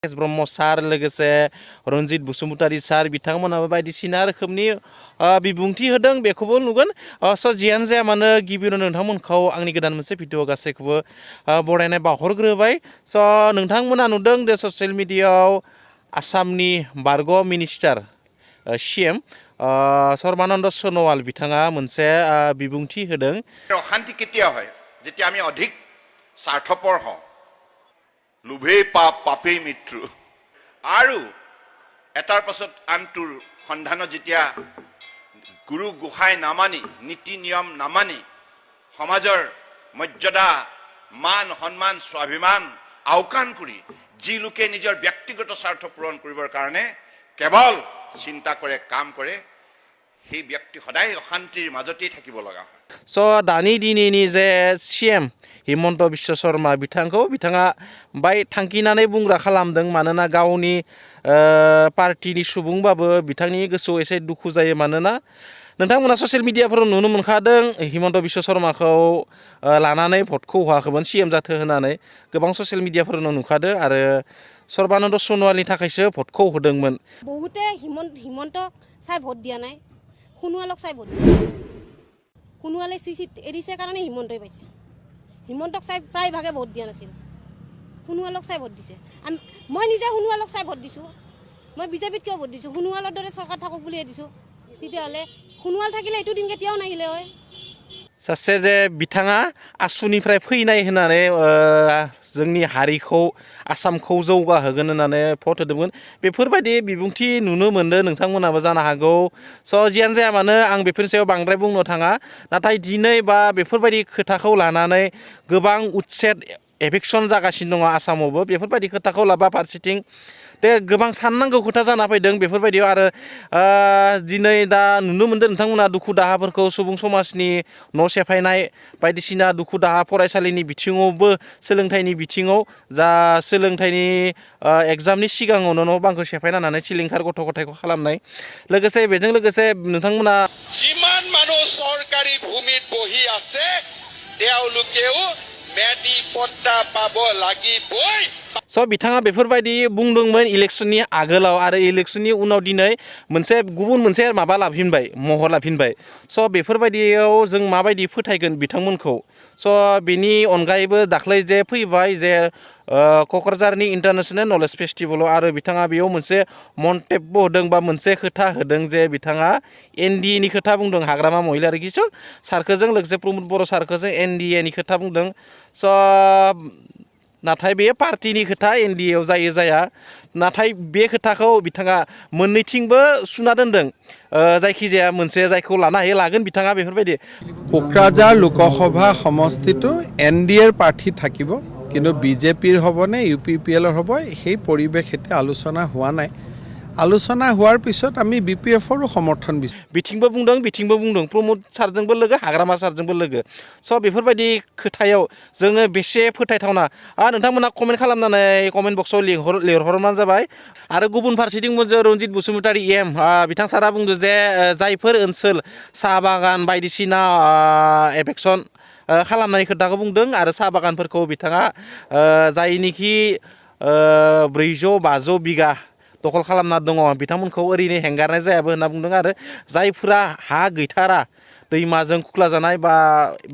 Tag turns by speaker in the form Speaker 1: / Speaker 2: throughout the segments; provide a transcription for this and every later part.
Speaker 1: ब्रह्म सार लोगोसे रनजित बसुमतारी सार बिथांमोनाबो बायदिसिना रोखोमनि बिबुंथि होदों बेखौबो नुगोन स' जियानो जाया मानो गिबियावनो नोंथांमोनखौ आंनि गोदान मोनसे भिडिअ गासैखौबो बरायनाय बावहरग्रोबाय स' नोंथांमोना नुदों जे ससियेल मिडियायाव आसामनि बारग' मिनिस्टार CM सर्बानन्द सन'वाल बिथाङा मोनसे बिबुंथि होदों
Speaker 2: অশান্তি কেতিয়া হয় যেতিয়া আমি অধিক স্বাৰ্থপৰ হওঁ লোভেই পাপ পাপেই মৃত্যু আৰু এটাৰ পাছত আনটোৰ সন্ধানত যেতিয়া গুৰু গোসাঁই নামানি নীতি নিয়ম নামানি সমাজৰ মৰ্যাদা মান সন্মান স্বাভিমান আওকাণ কৰি যি লোকে নিজৰ ব্যক্তিগত স্বাৰ্থ পূৰণ কৰিবৰ কাৰণে কেৱল চিন্তা কৰে কাম কৰে সেই ব্যক্তি সদায় অশান্তিৰ মাজতেই থাকিব লগা হয়
Speaker 1: स' दानि दिनैनि जे CM हिमन्त बिश्व शर्मा बिथाङा बाय थांखिनानै बुंग्रा खालामदों मानोना गावनि पार्टिनि सुबुंबाबो बिथांनि गोसोआव एसे दुखु जायो मानोना नोंथांमोना ससियेल मिडियाफोराव नुनो मोनखादों हिमन्त बिश्व शर्माखौ लानानै भटखौ होआखैमोन CM जाथो होनानै गोबां ससियेल मिडियाफोराव नुखादों आरो सर्बानन्द सन'वालनि थाखायसो भटखौ होदोंमोन
Speaker 3: बहुते हिमন্ত চাই ভোট দিয়া নাই সোণোৱালক চাই ভোট দিছে সোণোৱালে চিট এৰিছে কাৰণে হিমন্তই পাইছে হিমন্তক চাই প্ৰায় ভাগে ভোট দিয়া নাছিল সোণোৱালক চাই ভোট দিছে মই নিজে সোণোৱালক চাই ভোট দিছোঁ মই বিজেপিত কিয় ভোট দিছোঁ সোণোৱালৰ দৰে চৰকাৰ থাকক বুলিয়ে দিছোঁ তেতিয়াহ'লে সোণোৱাল থাকিলে এইটো দিন কেতিয়াও নাহিলে হয়
Speaker 1: सासे जे बिथाङा आसुनिफ्राय फैनाय होननानै जोंनि हारिखौ आसामखौ जौगाहोगोन होननानै भट होदोंमोन बेफोरबायदि बिबुंथि नुनो मोनदों नोंथांमोनाबो जानो हागौ स' जियानो जाया मानो आं बेफोरनि सायाव बांद्राय बुंनो थाङा नाथाय दिनै बा बेफोरबायदि खोथाखौ लानानै गोबां उत्सेट एफेक्सन जागासिनो दङ आसामावबो बेफोरबायदि खोथाखौ लाबा फारसेथिं बे गोबां साननांगौ खोथा जाना फैदों बेफोरबायदियाव आरो दिनै दा नुनो मोनदों नोंथांमोना दुखु दाहाफोरखौ सुबुं समाजनि न' सेफायनाय बायदिसिना दुखु दाहा फरायसालिनि बिथिङावबो सोलोंथाइनि बिथिङाव जा सोलोंथाइनि एग्जामनि सिगाङावनो न' बांखौ सेफायना होनानै सिलिंखार गथ' गथायखौ खालामनाय लोगोसे बेजों लोगोसे नोंथांमोना
Speaker 2: যিমান মানুহ চৰকাৰী ভূমিত বহি আছে তেওঁলোকেও মেডি পট্টা পাব লাগিবই
Speaker 1: स' बिथाङा बेफोरबायदि बुंदोंमोन इलेक्शननि आगोलाव आरो इलेक्शननि उनाव दिनै गुबुन मोनसे माबा लाफिनबाय महर लाफिनबाय स' बेफोरबायदियाव जों माबायदि फोथायगोन बिथांमोनखौ स' बेनि अनगायैबो दाख्लै जे फैबाय जे क'क्राझारनि इन्टारनेशनेल नलेज फेस्टिभेलाव आरो बिथाङा बेयाव मोनसे मन्टेबबो होदों बा मोनसे खोथा होदों जे बिथाङा NDA नि खोथा बुंदों हाग्रामा महिलारि किशोर सारखोजों लोगोसे प्रमद बर' सारखोजों NDA नि खोथा बुंदों स' नाथाय बे पार्टिनि खोथा NDA आव जायो जाया नाथाय बे खोथाखौ बिथाङा मोननैथिंबो सुना दोनदों जायखिजाया मोनसे जायखौ लानो हायो लागोन बिथाङा बेफोरबायदि
Speaker 4: কোকৰাঝাৰ লোকসভা সমষ্টিটো NDAৰ প্ৰাৰ্থী থাকিব কিন্তু বিজেপিৰ হ'বনে UPPLৰ হ'ব সেই পৰিৱেশ এতিয়া আলোচনা হোৱা নাই आलोचना होवार पिছত आमी BPFरও समर्थन
Speaker 1: बिथिंबो बुंदों प्रमद सारजोंबो लोगो हाग्रामा सारजोंबो लोगो स' बेफोरबायदि खोथायाव जोङो बेसे फोथायथावना नोंथांमोना कमेन्ट खालामनानै कमेन्ट बक्सआव लिरहरबानो जाबाय आरो गुबुन फारसेथिं मोनसे रनजित बसुमतारी बिथां सारा बुंदों जे जायफोर ओनसोल साहा बागान बायदिसिना एफेक्सन खालामनाय खोथाखौ बुंदों आरो साहा बागानफोरखौ बिथाङा जायनिखि 400-500 बिगा दखल खालामना दङ बिथांमोनखौ ओरैनो हेंगारनाय जायाबो होनना बुंदों आरो जायफोरा हा गैथारा दैमाजों खुख्ला जानाय बा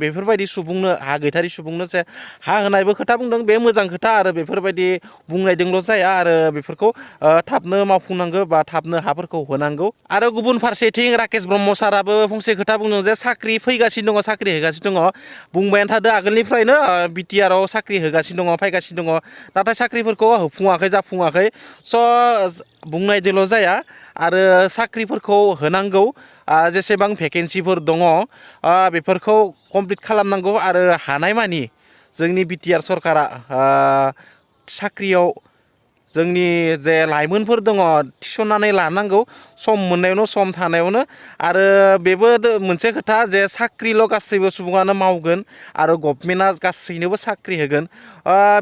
Speaker 1: बेफोरबायदि सुबुंनो हा गैथारि सुबुंनो जे हा होनायबो खोथा बुंदों बे मोजां खोथा आरो बेफोरबायदि बुंनायजोंल' जाया आरो बेफोरखौ थाबनो मावफुंनांगौ बा थाबनो हाफोरखौ होनांगौ आरो गुबुन फारसेथिं राकेश ब्रह्म साराबो फंसे खोथा बुंदों जे साख्रि फैगासिनो दङ साख्रि होगासिनो दङ बुंबायानो थादों आगोलनिफ्रायनो BTR आव साख्रि होगासिनो दङ फैगासिनो दङ नाथाय साख्रिफोरखौ होफुङाखै जाफुङाखै स' बुंनायजोंल' जाया आरो साख्रिफोरखौ होनांगौ जेसेबां भेकेन्सिफोर दङ बेफोरखौ कमप्लिट खालामनांगौ आरो हानायमानि जोंनि BTR सरकारा साख्रियाव जोंनि जे लाइमोनफोर दङ थिसननानै लानांगौ सम मोननायावनो सम थानायावनो आरो बेबो मोनसे खोथा जे साख्रिल' गासैबो सुबुङानो मावगोन आरो गभर्नमेन्टआ गासैनोबो साख्रि होगोन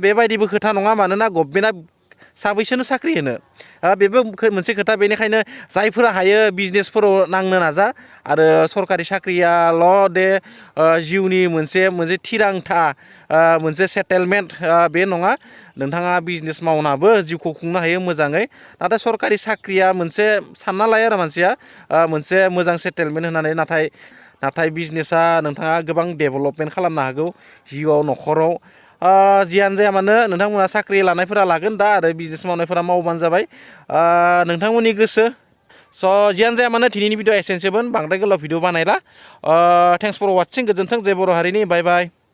Speaker 1: बेबायदिबो खोथा नङा मानोना गभर्नमेन्टआ साबैसोनो साख्रि होनो बेबो मोनसे खोथा बेनिखायनो जायफोरा हायो बिजनेसफोराव नांनो नाजा आरो सरकारि साख्रियाल' दे जिउनि मोनसे थिरांथा मोनसे सेटेलमेन्ट बे नङा नोंथाङा बिजनेस मावनाबो जिउखौ खुंनो हायो मोजाङै नाथाय सरकारि साख्रिया मोनसे सानना लायो आरो मानसिया मोनसे मोजां सेटेलमेन्ट होनानै नाथाय बिजनेसा नोंथाङा गोबां डेभेलपमेन्ट खालामनो हागौ जिउआव न'खराव जियानो जाया मानो नोंथांमोना साख्रि लानायफोरा लागोन दा आरो बिजनेस मावनायफोरा मावबानो जाबाय नोंथांमोननि गोसो स' जियानो जाया मानो दिनैनि भिडिअ एसेनोसैमोन बांद्राय गोलाव भिडिअ बानायला थेंक्स फर वाचिं गोजोन्थों जय बर' हारिनि बाय बाय